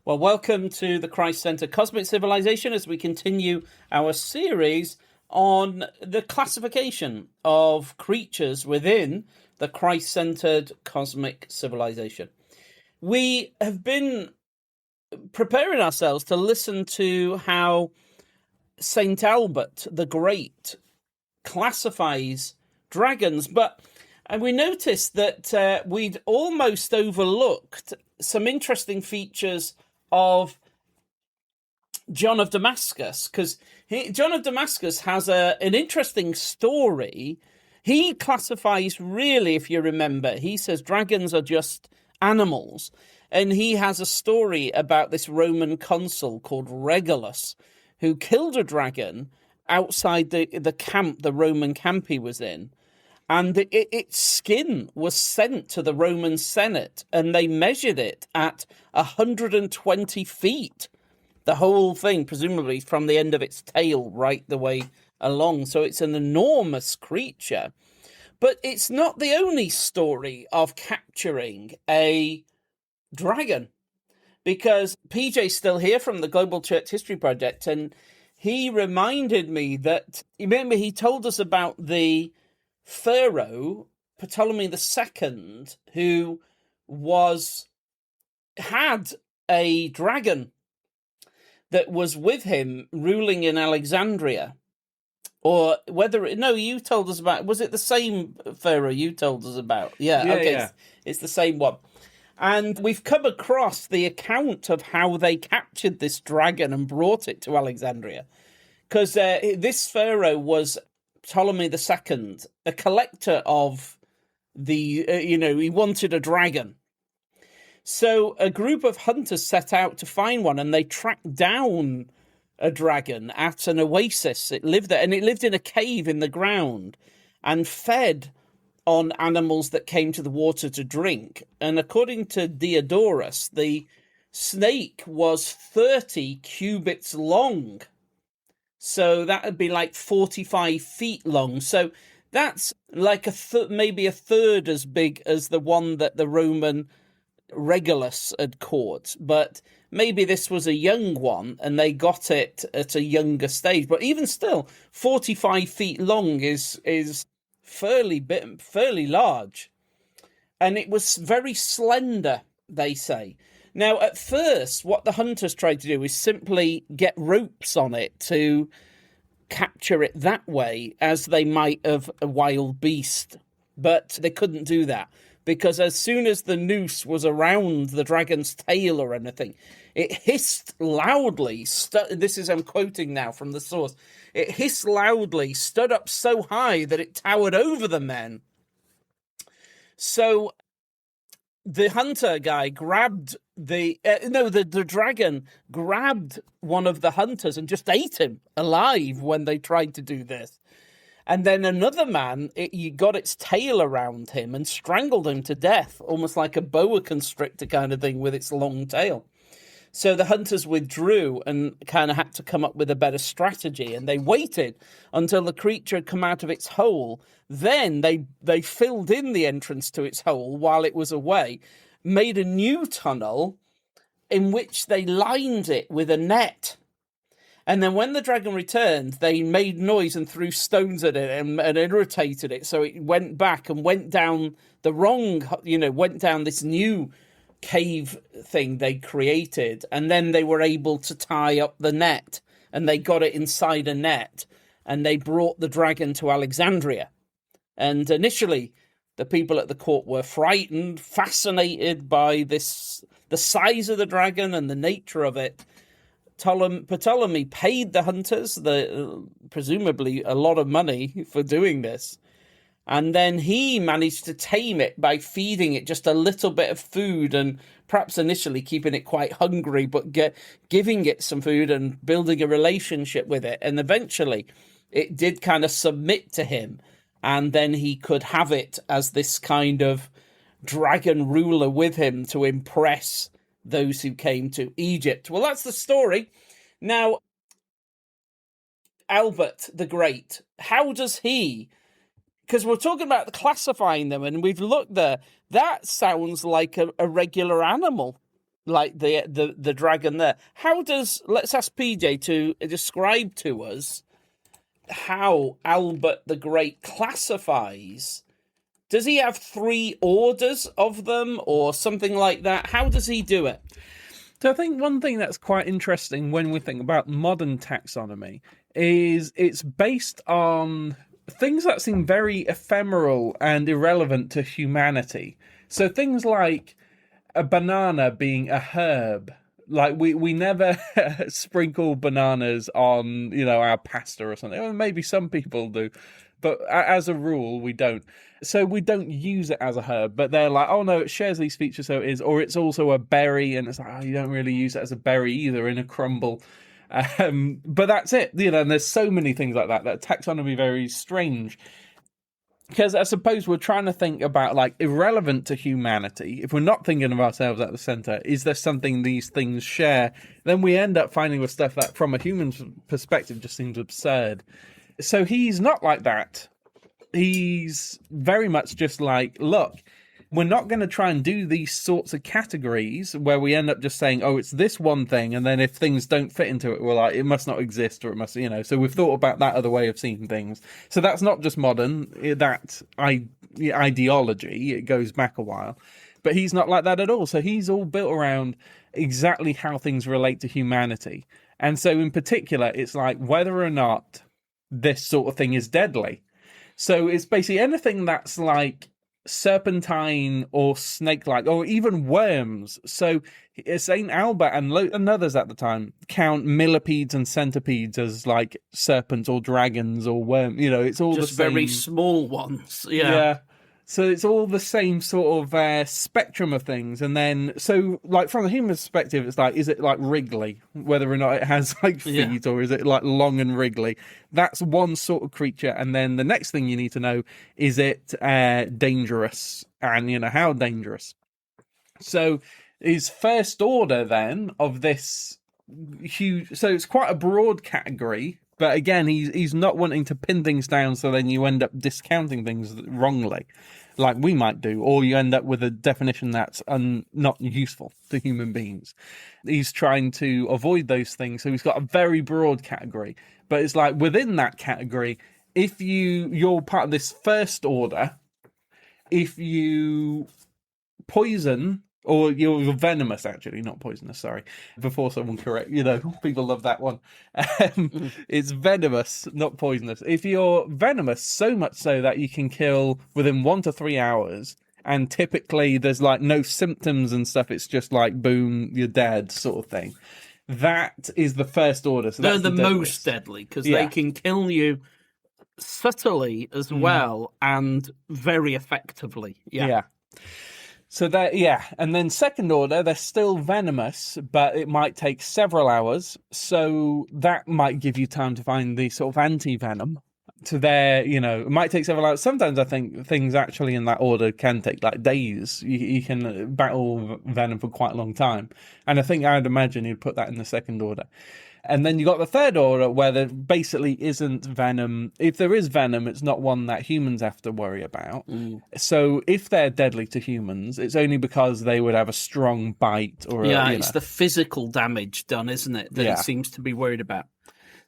Well, welcome to the Christ-centered cosmic civilization as we continue our series on the classification of creatures within the Christ-centered cosmic civilization. We have been preparing ourselves to listen to how Saint Albert the Great classifies dragons, and we noticed that we'd almost overlooked some interesting features of John of Damascus, because John of Damascus has an interesting story. He classifies, really, if you remember, he says dragons are just animals. And he has a story about this Roman consul called Regulus, who killed a dragon outside the camp, the Roman camp he was in. And its skin was sent to the Roman Senate, and they measured it at 120 feet. The whole thing, presumably from the end of its tail right the way along. So it's an enormous creature. But it's not the only story of capturing a dragon, because PJ's still here from the Global Church History Project, and he reminded me that, remember, he told us about the pharaoh Ptolemy II, who had a dragon that was with him ruling in Alexandria. Or you told us about, was it the same pharaoh you told us about? Yeah, okay. Yeah. It's the same one. And we've come across the account of how they captured this dragon and brought it to Alexandria. Because this pharaoh was Ptolemy II, a collector of he wanted a dragon. So a group of hunters set out to find one, and they tracked down a dragon at an oasis. It lived there, and it lived in a cave in the ground and fed on animals that came to the water to drink. And according to Diodorus, the snake was 30 cubits long. So that would be like 45 feet long. So that's like maybe a third as big as the one that the Roman Regulus had caught. But maybe this was a young one and they got it at a younger stage. But even still, 45 feet long is fairly large. And it was very slender, they say. Now, at first, what the hunters tried to do is simply get ropes on it to capture it that way, as they might of a wild beast. But they couldn't do that, because as soon as the noose was around the dragon's tail or anything, it hissed loudly. I'm quoting now from the source. It hissed loudly, stood up so high that it towered over the men. So the hunter guy grabbed the dragon grabbed one of the hunters and just ate him alive when they tried to do this. And then another man, he got its tail around him and strangled him to death, almost like a boa constrictor kind of thing with its long tail. So the hunters withdrew and kind of had to come up with a better strategy, and they waited until the creature had come out of its hole. Then they filled in the entrance to its hole while it was away, made a new tunnel in which they lined it with a net. And then when the dragon returned, they made noise and threw stones at it and irritated it. So it went back and went down went down this new cave thing they created. And then they were able to tie up the net, and they got it inside a net, and they brought the dragon to Alexandria. And initially, the people at the court were frightened, fascinated by the size of the dragon and the nature of it. Ptolemy paid the hunters presumably a lot of money for doing this. And then he managed to tame it by feeding it just a little bit of food, and perhaps initially keeping it quite hungry, but giving it some food and building a relationship with it. And eventually it did kind of submit to him. And then he could have it as this kind of dragon ruler with him to impress those who came to Egypt. Well, that's the story. Now, Albert the Great, how does he... Because we're talking about classifying them, and we've looked there. That sounds like a regular animal. like the dragon there. Let's ask PJ to describe to us how Albert the Great classifies. Does he have 3 orders of them or something like that? How does he do it? So I think one thing that's quite interesting when we think about modern taxonomy is it's based on things that seem very ephemeral and irrelevant to humanity. So things like a banana being a herb. Like we never sprinkle bananas on, our pasta or something. Or maybe some people do, but as a rule, we don't. So we don't use it as a herb, but they're like, oh no, it shares these features, so it is. Or it's also a berry, and it's like, oh, you don't really use it as a berry either in a crumble. But that's it, and there's so many things like that taxonomy very strange. Because I suppose we're trying to think about, like, irrelevant to humanity. If we're not thinking of ourselves at the centre, is there something these things share? Then we end up finding with stuff that, from a human perspective, just seems absurd. So he's not like that. He's very much just like, look, we're not going to try and do these sorts of categories where we end up just saying, oh, it's this one thing, and then if things don't fit into it, we're like, it must not exist, or it must, so we've thought about that other way of seeing things. So that's not just modern, that ideology, it goes back a while. But he's not like that at all. So he's all built around exactly how things relate to humanity. And so in particular, it's like whether or not this sort of thing is deadly. So it's basically anything that's like serpentine or snake-like, or even worms. So St. Albert and others at the time count millipedes and centipedes as like serpents or dragons or worms. It's all just the same. Very small ones. Yeah. So it's all the same sort of spectrum of things. And then, so like from the human perspective, it's like, is it like wriggly? Whether or not it has like feet, or is it like long and wriggly? That's one sort of creature. And then the next thing you need to know, is it dangerous? And, how dangerous? So his first order then of this huge, so it's quite a broad category. But again, he's not wanting to pin things down, so then you end up discounting things wrongly, like we might do, or you end up with a definition that's not useful to human beings. He's trying to avoid those things, so he's got a very broad category. But it's like within that category, if you're part of this first order, if you poison, or you're venomous, actually, not poisonous, sorry. Before someone correct, people love that one. It's venomous, not poisonous. If you're venomous, so much so that you can kill within 1 to 3 hours, and typically there's like no symptoms and stuff, it's just like, boom, you're dead sort of thing. That is the first order. So they're the most deadly, because they can kill you subtly as well, and very effectively. Yeah. So and then second order, they're still venomous, but it might take several hours. So that might give you time to find the sort of anti-venom. To it might take several hours. Sometimes I think things actually in that order can take like days. You can battle venom for quite a long time. And I think I'd imagine you'd put that in the second order. And then you got the third order where there basically isn't venom. If there is venom, it's not one that humans have to worry about. So if they're deadly to humans, it's only because they would have a strong bite or it's the physical damage done, isn't it, that he seems to be worried about.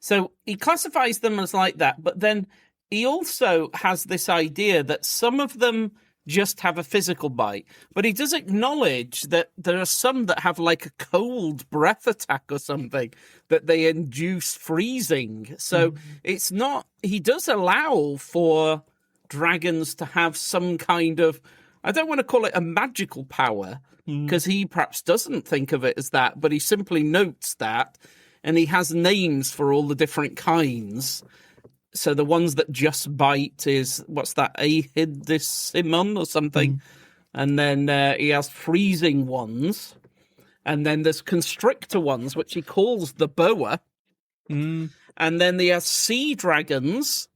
So he classifies them as like that, but then he also has this idea that some of them just have a physical bite, but he does acknowledge that there are some that have like a cold breath attack or something, that they induce freezing. So it's not, he does allow for dragons to have some kind of, I don't want to call it a magical power, because he perhaps doesn't think of it as that, but he simply notes that, and he has names for all the different kinds. So the ones that just bite is, what's that, Ahidicimon or something? And then he has freezing ones. And then there's constrictor ones, which he calls the boa. And then he has sea dragons.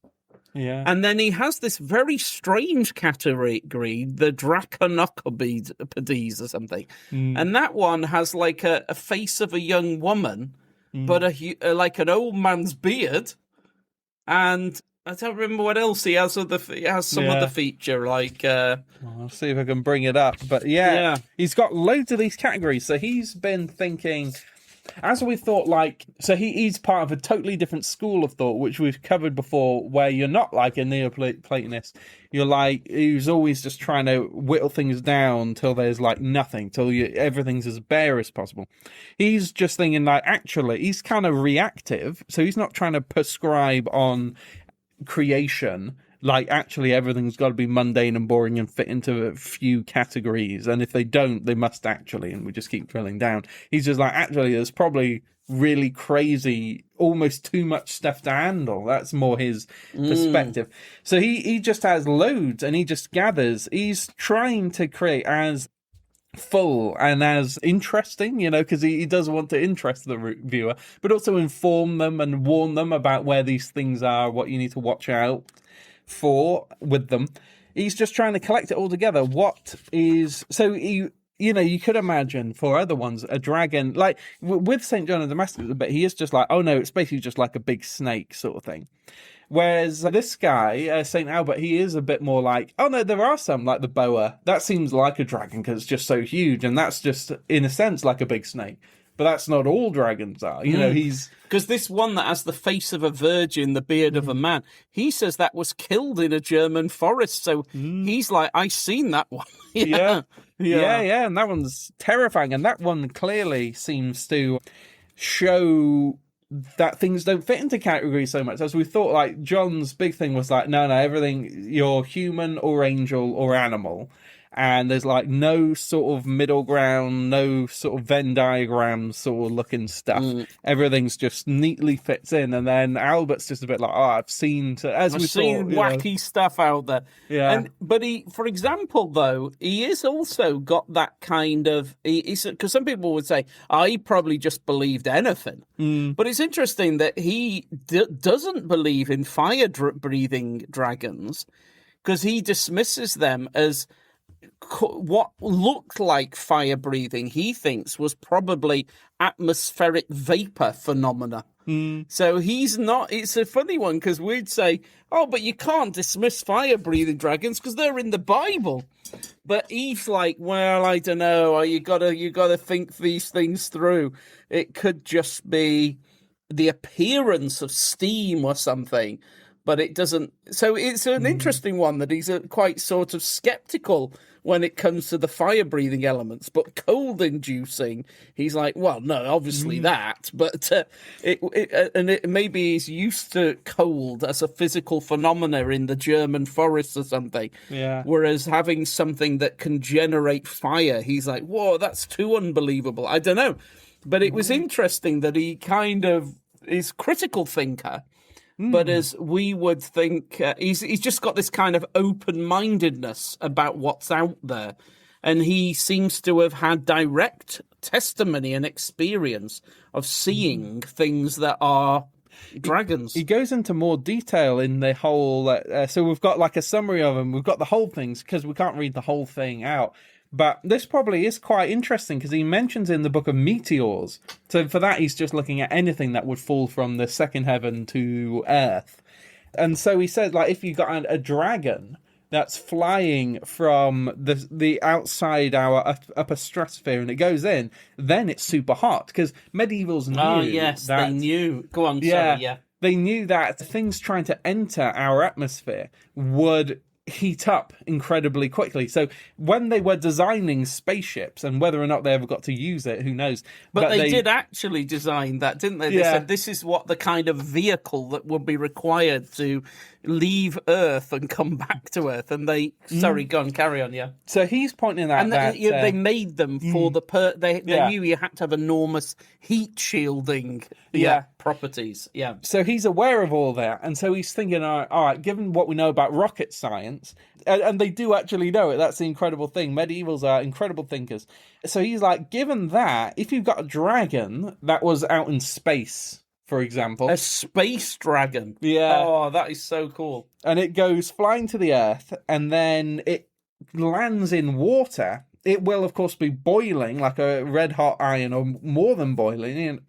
And then he has this very strange category, the Draconocopodes or something. And that one has like a face of a young woman, but like an old man's beard. And I don't remember what else he has. He has some other feature like. I'll see if I can bring it up. But yeah, he's got loads of these categories. So he's been thinking, as we thought, like, so he's part of a totally different school of thought, which we've covered before, where you're not like a Neoplatonist. You're like, who's always just trying to whittle things down till there's like nothing, till everything's as bare as possible. He's just thinking, like, actually, he's kind of reactive. So he's not trying to prescribe on creation, like, actually everything's got to be mundane and boring and fit into a few categories, and if they don't, they must actually, and we just keep drilling down. He's just like, actually, there's probably really crazy, almost too much stuff to handle. That's more his perspective. So he just has loads, and he just gathers. He's trying to create as full and as interesting, because he does want to interest the viewer, but also inform them and warn them about where these things are, what you need to watch out for with them. He's just trying to collect it all together. You could imagine for other ones, a dragon, like with St. John of Damascus, but he is just like, oh no, it's basically just like a big snake sort of thing. Whereas this guy, St. Albert, he is a bit more like, oh no, there are some, like the boa. That seems like a dragon because it's just so huge, and that's just, in a sense, like a big snake. But that's not all dragons are. He's... Because this one that has the face of a virgin, the beard of a man, he says that was killed in a German forest. So he's like, I've seen that one. Yeah, and that one's terrifying. And that one clearly seems to show that things don't fit into categories so much. As we thought, like, John's big thing was like, no, everything, you're human or angel or animal. And there's like no sort of middle ground, no sort of Venn diagram sort of looking stuff. Everything's just neatly fits in. And then Albert's just a bit like, I've seen wacky stuff out there. Yeah. But for example, though, he is also got that kind of, because some people would say, he probably just believed anything. But it's interesting that he doesn't believe in fire-breathing dragons, because he dismisses them as what looked like fire breathing. He thinks was probably atmospheric vapor phenomena. So he's not. It's a funny one, because we'd say, but you can't dismiss fire breathing dragons because they're in the Bible. But he's like, well, I don't know. You gotta think these things through. It could just be the appearance of steam or something, but it doesn't. So it's an interesting one that he's quite sort of skeptical when it comes to the fire-breathing elements, but cold-inducing, he's like, well, no, obviously that, but maybe he's used to cold as a physical phenomena in the German forests or something. Yeah. Whereas having something that can generate fire, he's like, whoa, that's too unbelievable. I don't know. But it was interesting that he kind of is critical thinker. But as we would think, he's just got this kind of open-mindedness about what's out there. And he seems to have had direct testimony and experience of seeing things that are dragons. He goes into more detail in the whole... so we've got like a summary of them. We've got the whole things, because we can't read the whole thing out. But this probably is quite interesting, because he mentions in the book of meteors. So for that, he's just looking at anything that would fall from the second heaven to earth. And so he says, like, if you got a dragon that's flying from the outside our upper stratosphere and it goes in, then it's super hot. Because medievals knew. Oh, yes, they knew. Go on, sorry, yeah. They knew that things trying to enter our atmosphere would heat up incredibly quickly. So when they were designing spaceships, and whether or not they ever got to use it, who knows? But they did actually design that, didn't they? They said this is what the kind of vehicle that would be required to leave Earth and come back to Earth. And they... Sorry, go on, carry on, yeah. So he's pointing out that... they made them for the... They knew you had to have enormous heat shielding properties. Yeah. So he's aware of all that. And so he's thinking, all right, given what we know about rocket science, and they do actually know it, that's the incredible thing. Medievals are incredible thinkers. So he's like, given that, if you've got a dragon that was out in space, for example... A space dragon? Yeah. Oh, that is so cool. And it goes flying to the Earth, and then it lands in water, it will, of course, be boiling like a red hot iron, or more than boiling,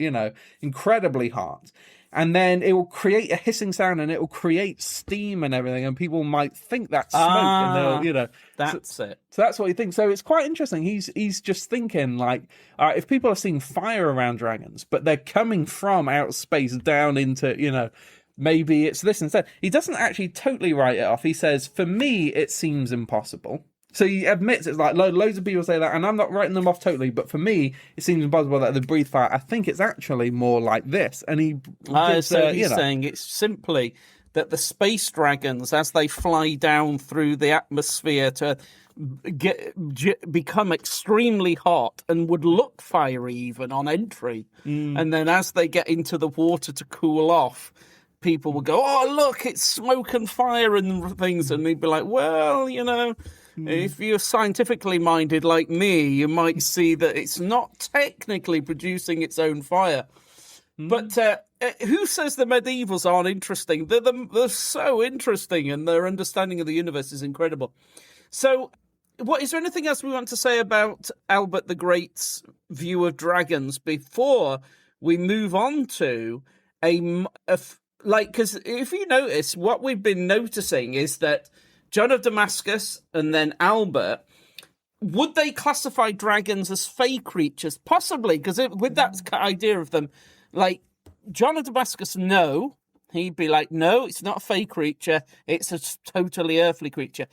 incredibly hot. And then it will create a hissing sound, and it will create steam and everything, and people might think that's smoke, and they'll, That's it. So that's what he thinks. So it's quite interesting. He's just thinking, like, all right, if people are seeing fire around dragons, but they're coming from outer space down into, maybe it's this instead. He doesn't actually totally write it off. He says, for me, it seems impossible. So he admits it's like loads of people say that, and I'm not writing them off totally, but for me, it seems impossible that they breathe fire. I think it's actually more like this. And he gives, so he's saying it's simply that the space dragons, as they fly down through the atmosphere to become extremely hot and would look fiery even on entry, and then as they get into the water to cool off, people will go, oh, look, it's smoke and fire and things, and they'd be like, well, if you're scientifically minded like me, you might see that it's not technically producing its own fire. But who says the medievals aren't interesting? They're so interesting, and their understanding of the universe is incredible. So, is there anything else we want to say about Albert the Great's view of dragons before we move on to because if you notice, what we've been noticing is that John of Damascus and then Albert, would they classify dragons as fey creatures? Possibly, because with that idea of them, like John of Damascus, no. He'd be like, no, it's not a fey creature. It's a totally earthly creature.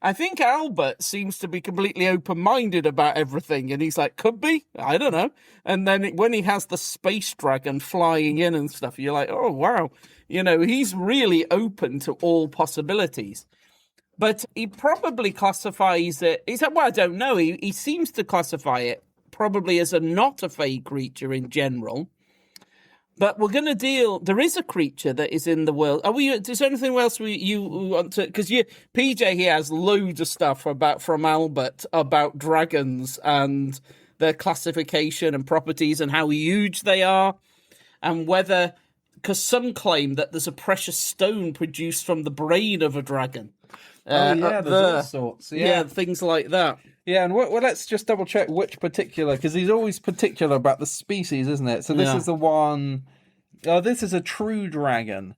I think Albert seems to be completely open-minded about everything, and he's like, could be, I don't know. And then when he has the space dragon flying in and stuff, you're like, oh, wow. He's really open to all possibilities. But he probably classifies it, I don't know, he seems to classify it probably as not a fey creature in general. But we're going to there is a creature that is in the world. Is there anything else you want to, because PJ here has loads of stuff from Albert about dragons and their classification and properties and how huge they are, and whether, because some claim that there's a precious stone produced from the brain of a dragon. There's all sorts. Yeah, things like that. Yeah, and let's just double check which particular, because he's always particular about the species, isn't it? So this is the one. Oh, this is a true dragon.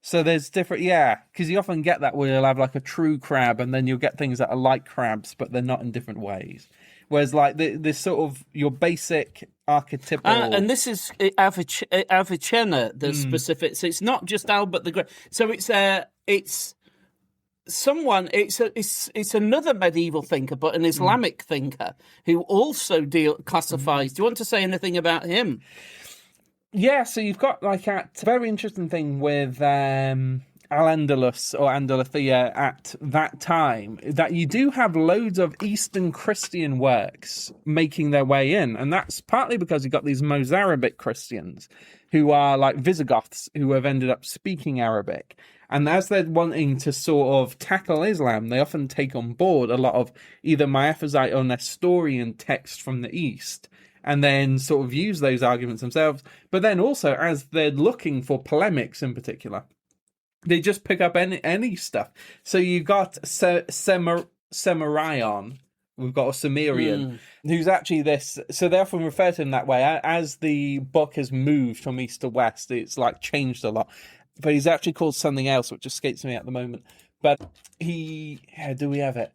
So there's different, because you often get that where you'll have like a true crab, and then you'll get things that are like crabs, but they're not in different ways. Whereas like this sort of your basic archetypal, and this is Avicenna, the specific. So it's not just Albert the Great. So it's someone. It's another medieval thinker, but an Islamic thinker who also classifies. Do you want to say anything about him? Yeah, so you've got like a very interesting thing with Al-Andalus or Andalusia at that time, that you do have loads of Eastern Christian works making their way in. And that's partly because you've got these Mozarabic Christians who are like Visigoths who have ended up speaking Arabic. And as they're wanting to sort of tackle Islam, they often take on board a lot of either Miaphysite or Nestorian text from the East, and then sort of use those arguments themselves. But then also, as they're looking for polemics in particular, they just pick up any stuff. So you got Semiraon, we've got a Sumerian, who's actually this. So they often refer to him that way. As the book has moved from east to west, it's like changed a lot. But he's actually called something else, which escapes me at the moment. But do we have it?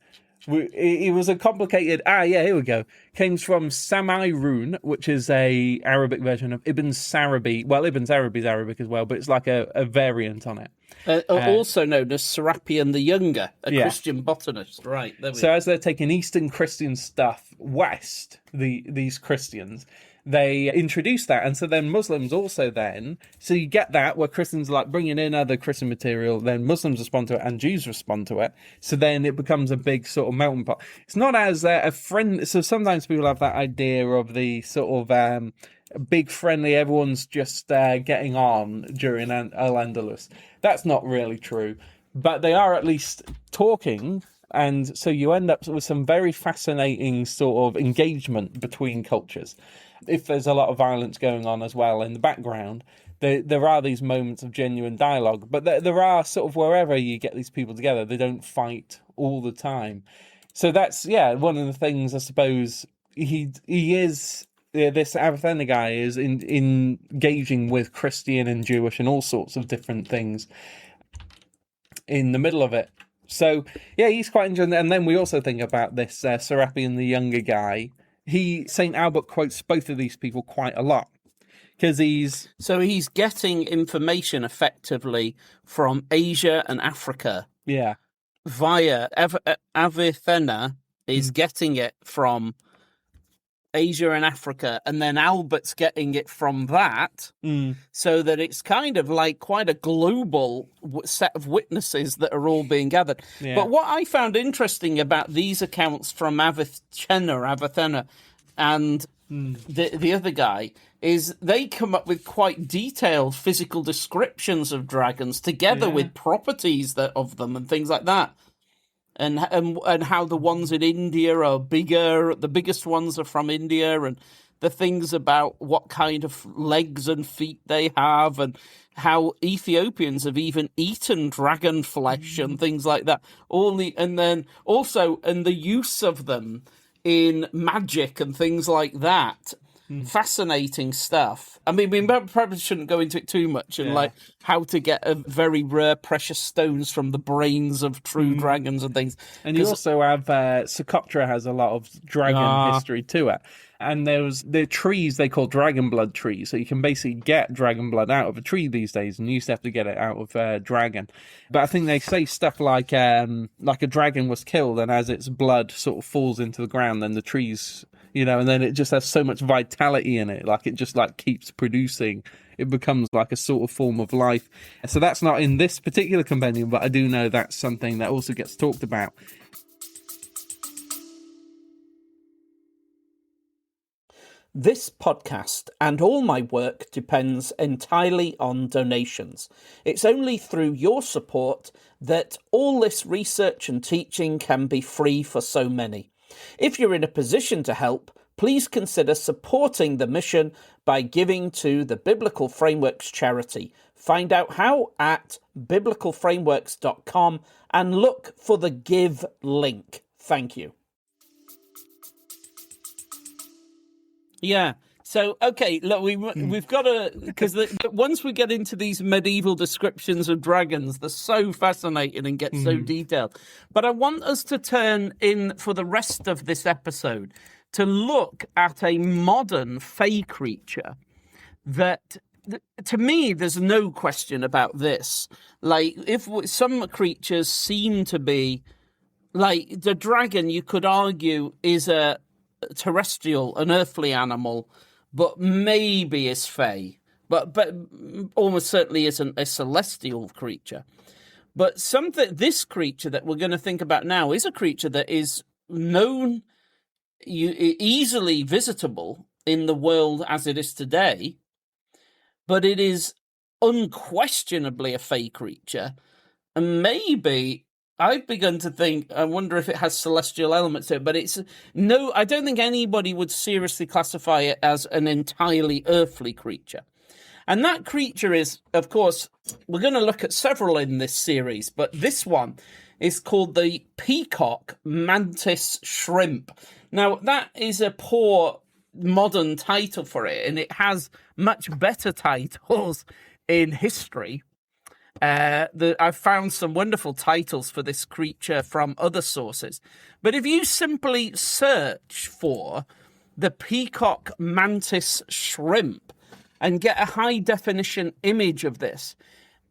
It was a complicated. Here we go. Came from Samairun, which is a Arabic version of Ibn Sarabi. Well, Ibn Sarabi is Arabic as well, but it's like a variant on it. Also known as Serapion the Younger, a Christian botanist. Right. There we go. As they're taking Eastern Christian stuff west, these Christians, they introduce that, and so then Muslims also so you get that where Christians are like bringing in other Christian material, then Muslims respond to it and Jews respond to it, so then it becomes a big sort of melting pot. It's not as a friend, so sometimes people have that idea of the sort of big friendly, everyone's just getting on during Al-Andalus. That's not really true, but they are at least talking. And so you end up with some very fascinating sort of engagement between cultures. If there's a lot of violence going on as well in the background, there are these moments of genuine dialogue. But there are sort of, wherever you get these people together, they don't fight all the time. So that's one of the things I suppose he is. This Avicenna guy is engaging with Christian and Jewish and all sorts of different things in the middle of it. So yeah, he's quite interesting. And then we also think about this Serapion the younger guy. Saint Albert quotes both of these people quite a lot because he's getting information effectively from Asia and Africa. Yeah. Via Avicenna is getting it from Asia and Africa, and then Albert's getting it from that, so that it's kind of like quite a global set of witnesses that are all being gathered. Yeah. But what I found interesting about these accounts from Avicenna, and the other guy is they come up with quite detailed physical descriptions of dragons together with properties of them and things like that. And how the ones in India are bigger, the biggest ones are from India, and the things about what kind of legs and feet they have, and how Ethiopians have even eaten dragon flesh and things like that. And then also the use of them in magic and things like that. Fascinating stuff. I mean, we probably shouldn't go into it too much, and like how to get a very rare precious stones from the brains of true dragons and things. And you also have Socotra has a lot of dragon history to it. And there's the trees they call dragon blood trees, so you can basically get dragon blood out of a tree these days, and you used to have to get it out of dragon. But I think they say stuff like a dragon was killed, and as its blood sort of falls into the ground, then the trees, and then it just has so much vitality in it, like it just like keeps producing. It becomes like a sort of form of life. So that's not in this particular compendium, but I do know that's something that also gets talked about. This podcast and all my work depends entirely on donations. It's only through your support that all this research and teaching can be free for so many. If you're in a position to help, please consider supporting the mission by giving to the Biblical Frameworks charity. Find out how at biblicalframeworks.com and look for the Give link. Thank you. Yeah. So, okay, look, we've got to, because once we get into these medieval descriptions of dragons, they're so fascinating and get so detailed. But I want us to turn in for the rest of this episode to look at a modern fey creature that, to me, there's no question about this. Like, if some creatures seem to be, like, the dragon, you could argue, is a terrestrial, an earthly animal, but maybe is fey, but almost certainly isn't a celestial creature. But this creature that we're going to think about now is a creature that is known, easily visitable in the world as it is today, but it is unquestionably a fey creature, and maybe I've begun to think, I wonder if it has celestial elements to it, but I don't think anybody would seriously classify it as an entirely earthly creature. And that creature is, of course, we're going to look at several in this series, but this one is called the peacock mantis shrimp. Now, that is a poor modern title for it, and it has much better titles in history. I've found some wonderful titles for this creature from other sources. But if you simply search for the peacock mantis shrimp and get a high definition image of this,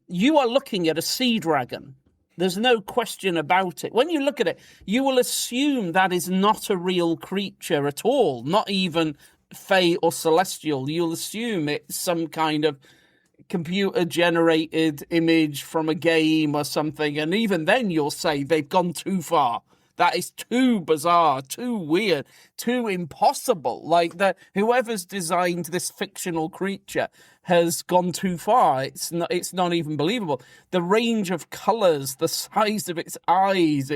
you are looking at a sea dragon. There's no question about it. When you look at it, you will assume that is not a real creature at all, not even fey or celestial. You'll assume it's some kind of computer-generated image from a game or something, and even then you'll say they've gone too far. That is too bizarre, too weird, too impossible. Like that, whoever's designed this fictional creature has gone too far. It's not even believable. The range of colours, the size of its eyes,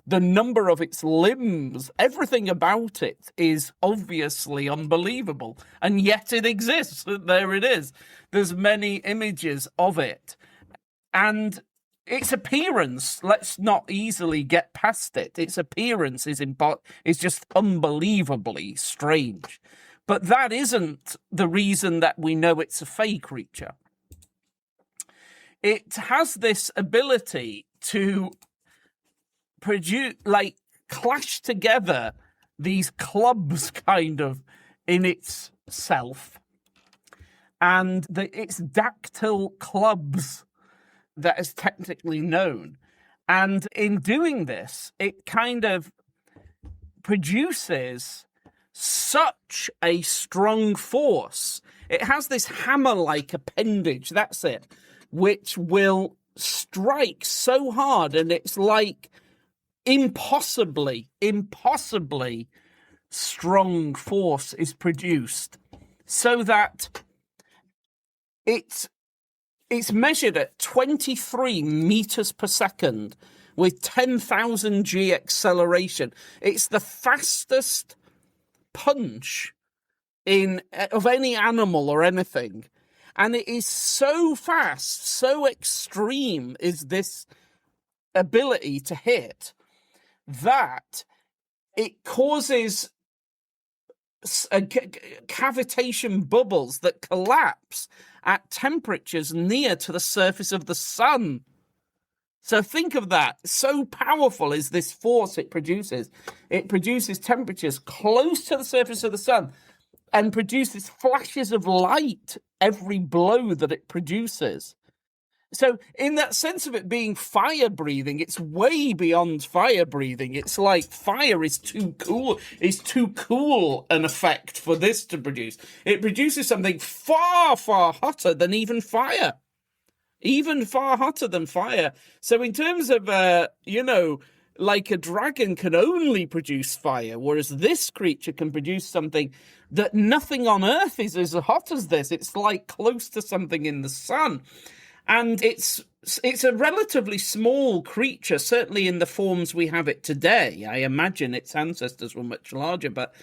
the number of its limbs, everything about it is obviously unbelievable. And yet it exists. There it is. There's many images of it. And its appearance, let's not easily get past it. Its appearance is just unbelievably strange. But that isn't the reason that we know it's a fey creature. It has this ability to produce, like, clash together these clubs kind of in itself. And its dactyl clubs that is technically known. And in doing this, it kind of produces such a strong force. It has this hammer-like appendage, that's it, which will strike so hard, and it's like impossibly strong force is produced, so that it's measured at 23 meters per second with 10,000 G acceleration. It's the fastest punch of any animal or anything. And it is so fast, so extreme is this ability to hit, that it causes cavitation bubbles that collapse at temperatures near to the surface of the sun. So think of that. So powerful is this force it produces. It produces temperatures close to the surface of the sun and produces flashes of light every blow that it produces. So in that sense of it being fire breathing, it's way beyond fire breathing. It's like fire is too cool. It's too cool an effect for this to produce. It produces something far, far hotter than even fire. Even far hotter than fire. So in terms of, like a dragon can only produce fire, whereas this creature can produce something that nothing on Earth is as hot as this. It's like close to something in the sun. And it's a relatively small creature, certainly in the forms we have it today. I imagine its ancestors were much larger, but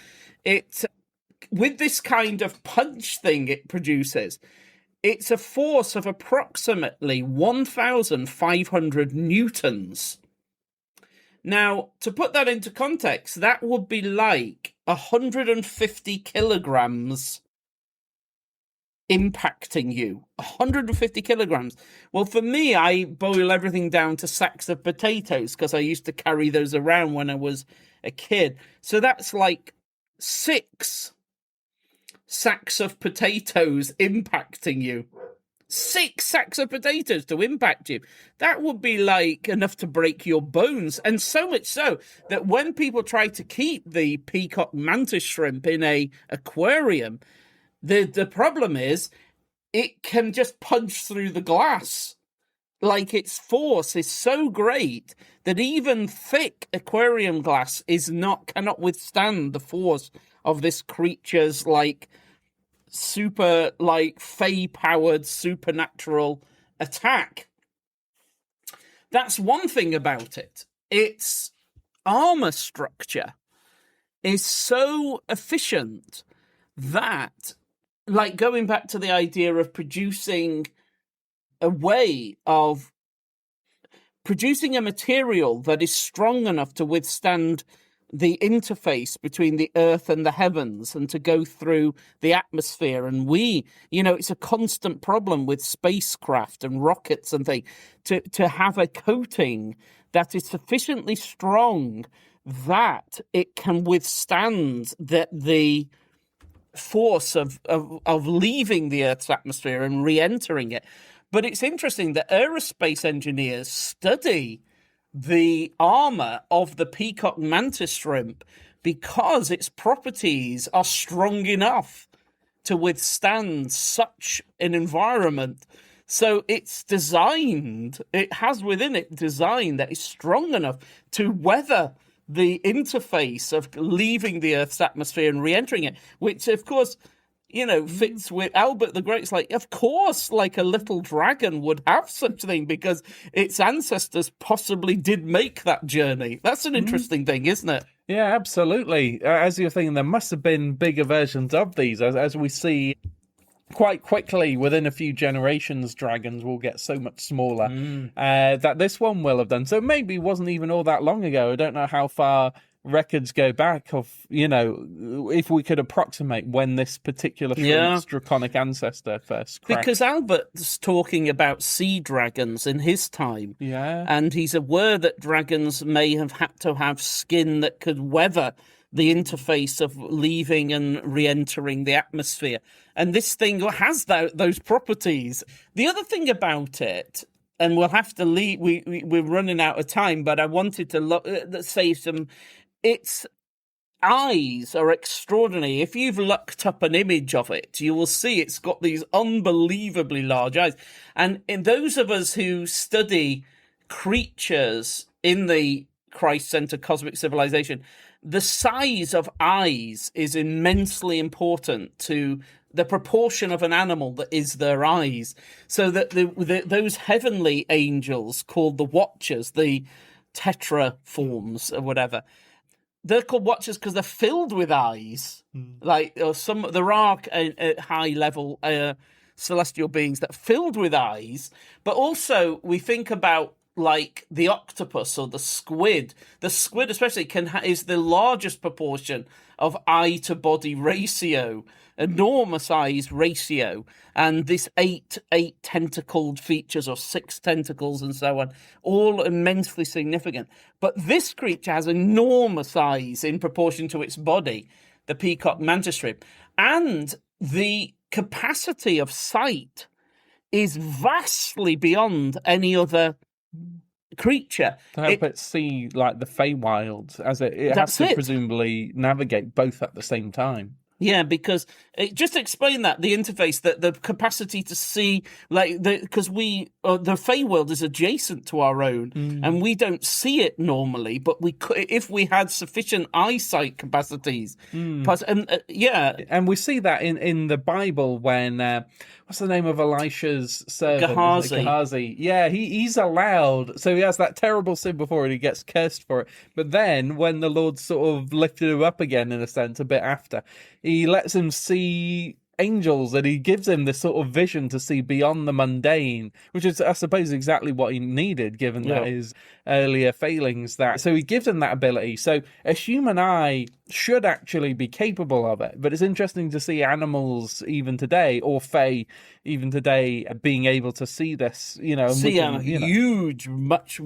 with this kind of punch thing it produces, it's a force of approximately 1,500 newtons. Now, to put that into context, that would be like 150 kilograms impacting you. 150 kilograms. Well, for me, I boil everything down to sacks of potatoes because I used to carry those around when I was a kid. So that's like 6 sacks of potatoes impacting you. 6 sacks of potatoes to impact you. That would be like enough to break your bones. And so much so that when people try to keep the peacock mantis shrimp in a aquarium, the problem is it can just punch through the glass. Like, its force is so great that even thick aquarium glass cannot withstand the force of this creature's super fey-powered supernatural attack. That's one thing about it. Its armor structure is so efficient that, like, going back to the idea of producing a material that is strong enough to withstand the interface between the earth and the heavens and to go through the atmosphere. And it's a constant problem with spacecraft and rockets and things to have a coating that is sufficiently strong that it can withstand the force of leaving the Earth's atmosphere and re-entering it. But it's interesting that aerospace engineers study the armor of the peacock mantis shrimp because its properties are strong enough to withstand such an environment. So it has within it design that is strong enough to weather the interface of leaving the Earth's atmosphere and re-entering it, which, of course, fits with Albert the Great's of course, like a little dragon would have such a thing because its ancestors possibly did make that journey. That's an interesting thing, isn't it? Yeah, absolutely. As you're thinking, there must have been bigger versions of these, as we see quite quickly, within a few generations, dragons will get so much smaller that this one will have done. So maybe it wasn't even all that long ago. I don't know how far records go back of, if we could approximate when this particular shrimp's draconic ancestor first cracked. Because Albert's talking about sea dragons in his time. Yeah. And he's aware that dragons may have had to have skin that could weather the interface of leaving and re-entering the atmosphere. And this thing has those properties. The other thing about it, and we'll have to leave, we're running out of time, but I wanted to say its eyes are extraordinary. If you've looked up an image of it, you will see it's got these unbelievably large eyes. And in those of us who study creatures in the Christ-centered cosmic civilization, the size of eyes is immensely important to the proportion of an animal that is their eyes. So that those heavenly angels called the Watchers, the tetraforms or whatever, they're called Watchers because they're filled with eyes. Like there are high level celestial beings that are filled with eyes, but also we think about like the octopus or the squid. The squid especially is the largest proportion of eye to body ratio, enormous eyes ratio, and this eight tentacled features or 6 tentacles and so on, all immensely significant. But this creature has enormous eyes in proportion to its body, the peacock mantis shrimp, and the capacity of sight is vastly beyond any other creature. To help it see like the Feywilds, as it has to presumably navigate both at the same time. Yeah, because just explain that, the interface, that the capacity to see, like, because the Feywild is adjacent to our own, and we don't see it normally, but we could, if we had sufficient eyesight capacities. And we see that in the Bible when what's the name of Elisha's servant? Gehazi. Yeah, he's allowed. So he has that terrible sin before and he gets cursed for it. But then when the Lord sort of lifted him up again, in a sense, a bit after, he lets him see angels, and he gives him this sort of vision to see beyond the mundane, which is, I suppose, exactly what he needed, given that his earlier failings. So he gives him that ability. So a human eye should actually be capable of it. But it's interesting to see animals even today, or Fae even today, being able to see this. Huge, much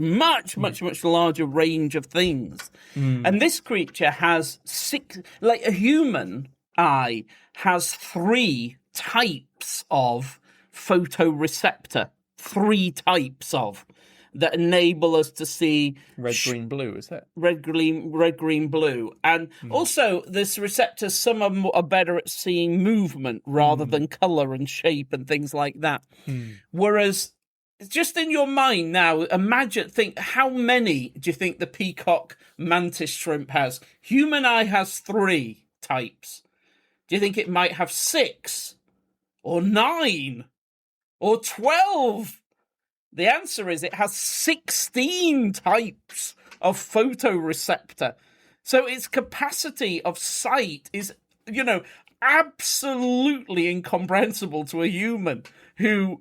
larger range of things. And this creature has 6, like a human eye has 3 types of photoreceptor, 3 types of, that enable us to see red, green, blue. Is that red, green, blue? And also, this receptors, some of them are better at seeing movement rather than color and shape and things like that. Whereas, just in your mind now, think how many do you think the peacock mantis shrimp has? Human eye has 3 types. Do you think it might have 6 or 9 or 12? The answer is it has 16 types of photoreceptor. So its capacity of sight is, absolutely incomprehensible to a human who,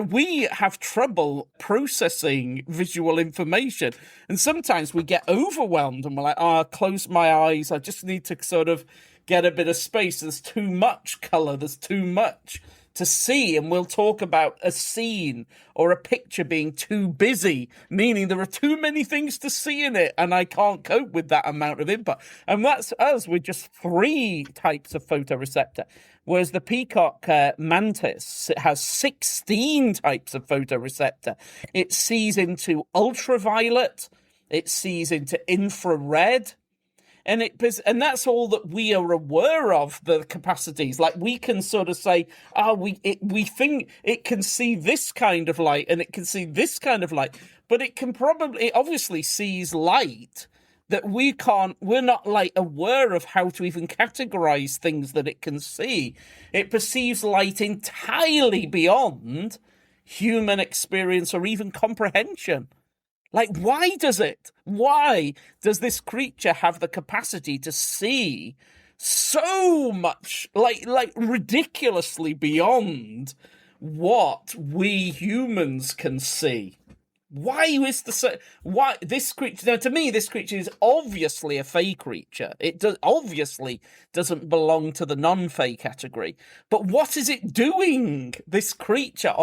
we have trouble processing visual information. And sometimes we get overwhelmed and we're like, I'll close my eyes. I just need to sort of get a bit of space. There's too much color. There's too much to see. And we'll talk about a scene or a picture being too busy, meaning there are too many things to see in it and I can't cope with that amount of input. And that's us with just 3 types of photoreceptor. Whereas the peacock mantis, it has 16 types of photoreceptor. It sees into ultraviolet. It sees into infrared. And that's all that we are aware of, the capacities. Like, we can sort of say, we think it can see this kind of light and it can see this kind of light, but it obviously sees light that we're not like aware of how to even categorize things that it can see. It perceives light entirely beyond human experience or even comprehension. Like, why does it? Why does this creature have the capacity to see so much, like ridiculously beyond what we humans can see. Why is why this creature? Now, to me, this creature is obviously a fey creature. It obviously doesn't belong to the non-fey category. But what is it doing? This creature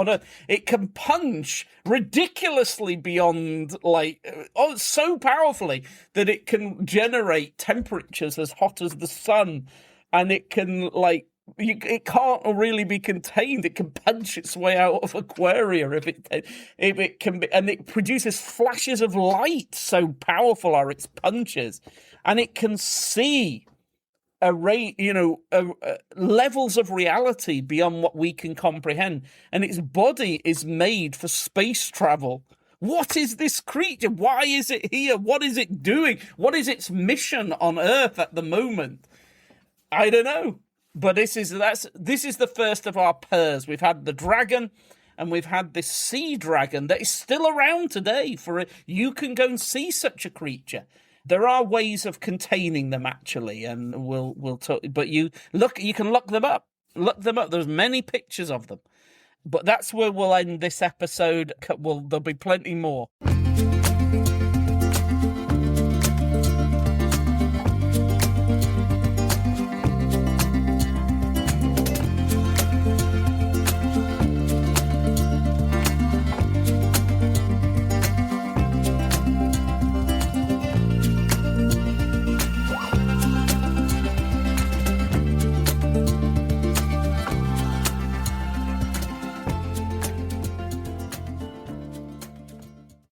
it can punch ridiculously beyond, so powerfully that it can generate temperatures as hot as the sun, and it can it can't really be contained. It can punch its way out of Aquaria if it can be, and it produces flashes of light. So powerful are its punches, and it can see levels of reality beyond what we can comprehend. And its body is made for space travel. What is this creature? Why is it here? What is it doing? What is its mission on Earth at the moment? I don't know. But this is the first of our pairs. We've had the dragon, and we've had this sea dragon that is still around today. You can go and see such a creature. There are ways of containing them, actually, and we'll talk. But you can look them up. Look them up. There's many pictures of them. But that's where we'll end this episode. There'll be plenty more.